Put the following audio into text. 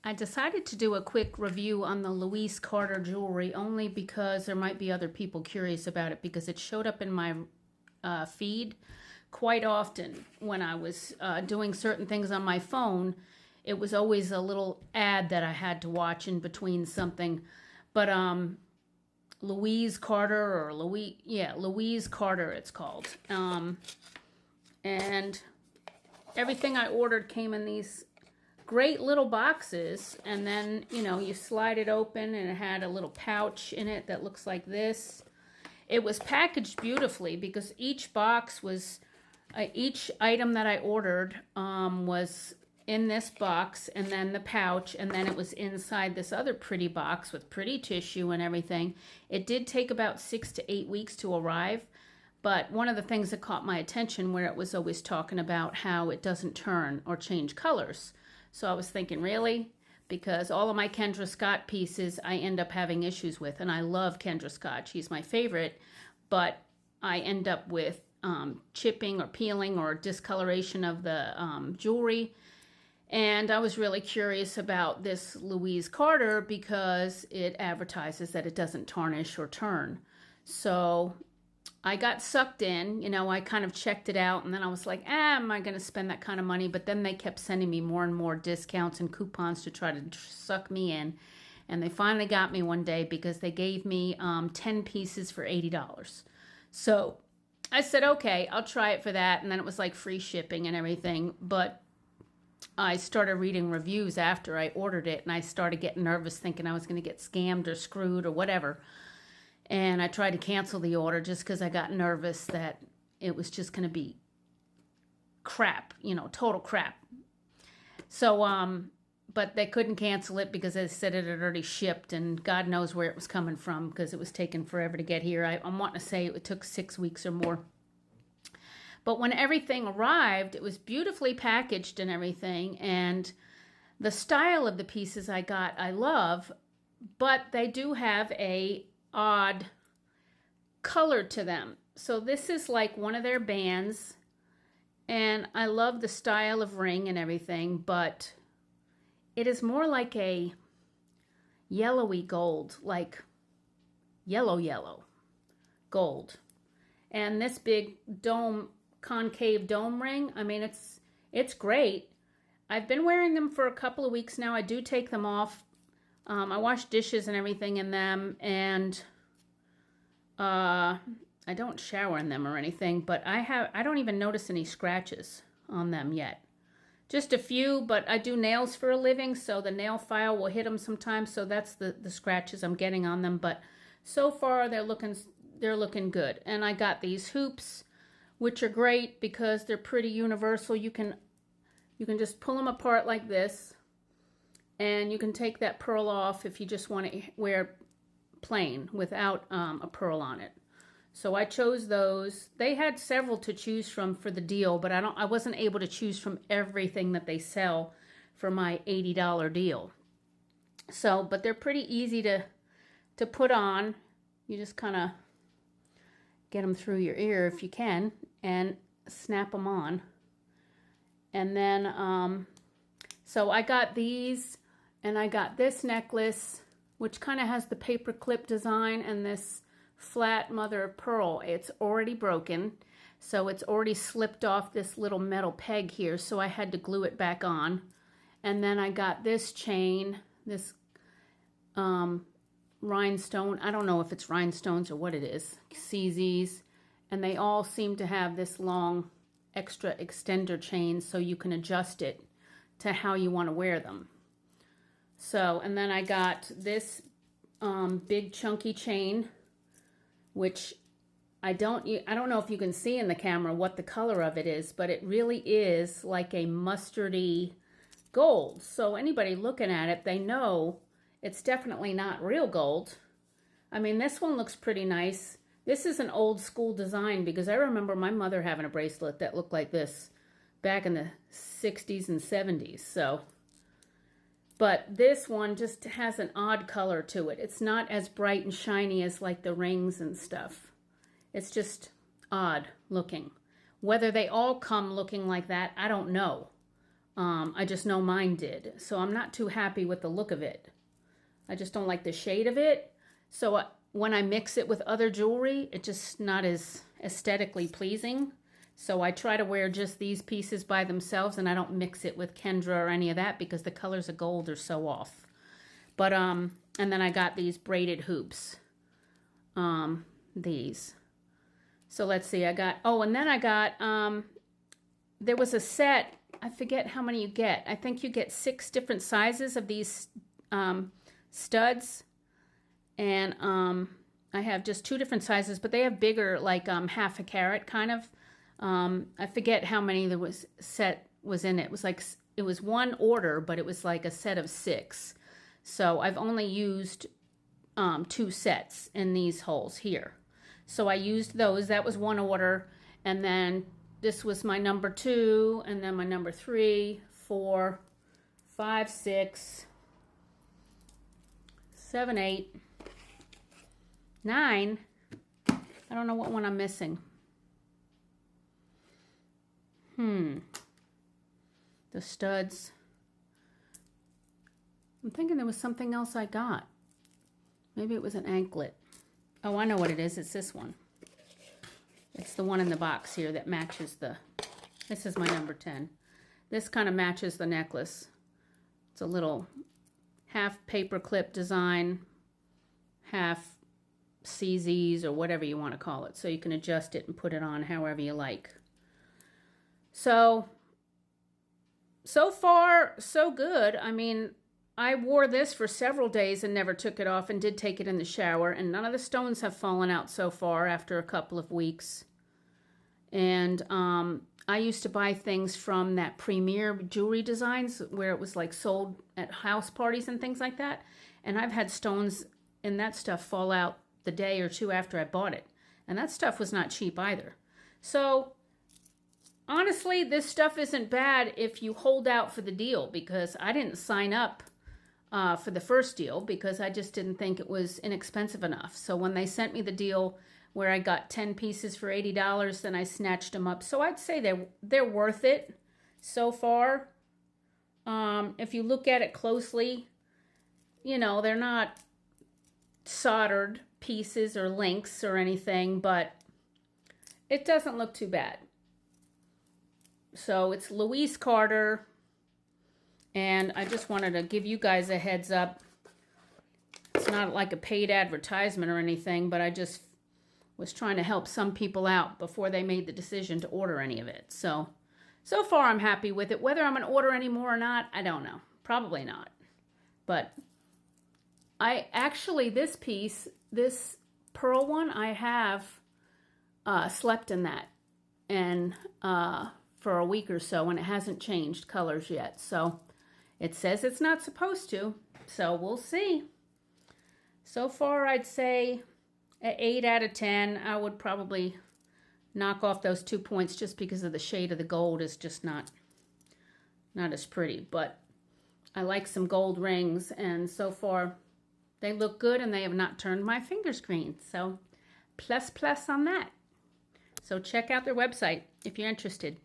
I decided to do a quick review on the Louise Carter jewelry only because there might be other people curious about it because it showed up in my feed quite often when I was doing certain things on my phone. It was always a little ad that I had to watch in between something. But Louise Carter or Louise Carter it's called. And everything I ordered came in these great little boxes, and then you slide it open and it had a little pouch in it that looks like this. It was packaged beautifully because each box was each item that I ordered was in this box, and then the pouch, and then it was inside this other pretty box with pretty tissue and everything. It did take about 6 to 8 weeks to arrive. But one of the things that caught my attention where it was always talking about how it doesn't turn or change colors. So I was thinking, really? Because all of my Kendra Scott pieces I end up having issues with. And I love Kendra Scott. She's my favorite. But I end up with chipping or peeling or discoloration of the jewelry. And I was really curious about this Louise Carter because it advertises that it doesn't tarnish or turn. So I got sucked in, I kind of checked it out, and then I was like, am I going to spend that kind of money? But then they kept sending me more and more discounts and coupons to try to suck me in. And they finally got me one day because they gave me 10 pieces for $80. So I said, okay, I'll try it for that. And then it was like free shipping and everything. But I started reading reviews after I ordered it, and I started getting nervous thinking I was going to get scammed or screwed or whatever. And I tried to cancel the order just because I got nervous that it was just going to be crap, total crap. So, but they couldn't cancel it because they said it had already shipped, and God knows where it was coming from because it was taking forever to get here. I'm wanting to say it took 6 weeks or more. But when everything arrived, it was beautifully packaged and everything. And the style of the pieces I got, I love, but they do have a odd color to them. So this is like one of their bands, and I love the style of ring and everything, but it is more like a yellowy gold, like yellow gold. And this big concave dome ring, I mean, it's great. I've been wearing them for a couple of weeks now. I do take them off. I wash dishes and everything in them, and I don't shower in them or anything, but I don't even notice any scratches on them yet. Just a few, but I do nails for a living, so the nail file will hit them sometimes, so that's the scratches I'm getting on them, but so far they're looking good. And I got these hoops, which are great because they're pretty universal. You can just pull them apart like this, and you can take that pearl off if you just want to wear plain without a pearl on it. So I chose those. They had several to choose from for the deal, but I wasn't able to choose from everything that they sell for my $80 deal. So, but they're pretty easy to put on. You just kind of get them through your ear if you can and snap them on. And then, so I got these. And I got this necklace, which kind of has the paper clip design, and this flat mother of pearl. It's already broken, so it's already slipped off this little metal peg here, so I had to glue it back on. And then I got this chain, this rhinestone. I don't know if it's rhinestones or what it is. CZs. And they all seem to have this long extra extender chain, so you can adjust it to how you want to wear them. So, and then I got this big chunky chain, which I don't know if you can see in the camera what the color of it is, but it really is like a mustardy gold. So anybody looking at it, they know it's definitely not real gold. I mean, this one looks pretty nice. This is an old school design because I remember my mother having a bracelet that looked like this back in the 60s and 70s. So, but this one just has an odd color to it. It's not as bright and shiny as like the rings and stuff. It's just odd looking. Whether they all come looking like that, I don't know. I just know mine did. So I'm not too happy with the look of it. I just don't like the shade of it. So when I mix it with other jewelry, it's just not as aesthetically pleasing. So I try to wear just these pieces by themselves, and I don't mix it with Kendra or any of that because the colors of gold are so off. But, and then I got these braided hoops. These. So let's see, I got, oh, and then I got, there was a set, I forget how many you get. I think you get 6 different sizes of these studs. And I have just 2 different sizes, but they have bigger, like half a carat kind of. I forget how many there was in it. It was like, it was one order, but it was like a set of 6. So I've only used 2 sets in these holes here. So I used those. That was one order. And then this was my number 2, and then my number 3, 4, 5, 6, 7, 8, 9. I don't know what one I'm missing. The studs. I'm thinking there was something else I got. Maybe it was an anklet. Oh, I know what it is. It's this one. It's the one in the box here that matches the... This is my number 10. This kind of matches the necklace. It's a little half paperclip design, half CZs or whatever you want to call it. So you can adjust it and put it on however you like. So far, so good. I mean, I wore this for several days and never took it off, and did take it in the shower, and none of the stones have fallen out so far after a couple of weeks. And I used to buy things from that Premier Jewelry Designs where it was like sold at house parties and things like that. And I've had stones in that stuff fall out the day or 2 after I bought it. And that stuff was not cheap either. So honestly, this stuff isn't bad if you hold out for the deal, because I didn't sign up for the first deal because I just didn't think it was inexpensive enough. So when they sent me the deal where I got 10 pieces for $80, then I snatched them up. So I'd say they're worth it so far. If you look at it closely, you know, they're not soldered pieces or links or anything, but it doesn't look too bad. So it's Louise Carter, and I just wanted to give you guys a heads up. It's not like a paid advertisement or anything, but I just was trying to help some people out before they made the decision to order any of it. So far I'm happy with it. Whether I'm going to order any more or not, I don't know. Probably not. But I actually, this piece, this pearl one, I have slept in that and for a week or so, and it hasn't changed colors yet. So it says it's not supposed to, so we'll see. So far, I'd say an 8 out of 10. I would probably knock off those 2 points just because of the shade of the gold is just not as pretty. But I like some gold rings, and so far they look good, and they have not turned my fingers green. So plus on that. So check out their website if you're interested.